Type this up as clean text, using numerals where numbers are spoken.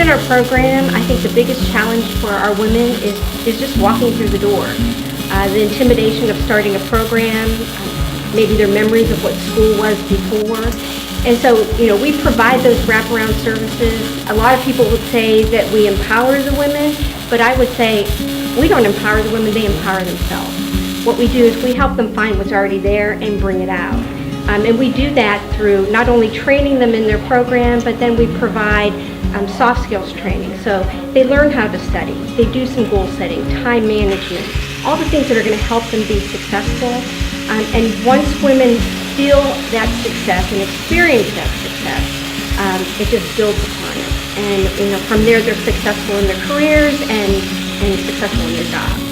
within our program, I think the biggest challenge for our women is just walking through the door. The intimidation of starting a program, maybe their memories of what school was before. And so, we provide those wraparound services. A lot of people would say that we empower the women, but I would say we don't empower the women, they empower themselves. What we do is we help them find what's already there and bring it out. And we do that through not only training them in their program, but then we provide soft skills training. So they learn how to study, they do some goal setting, time management, all the things that are going to help them be successful. And once women feel that success and experience that success, it just builds upon it. And from there, they're successful in their careers and successful in their jobs.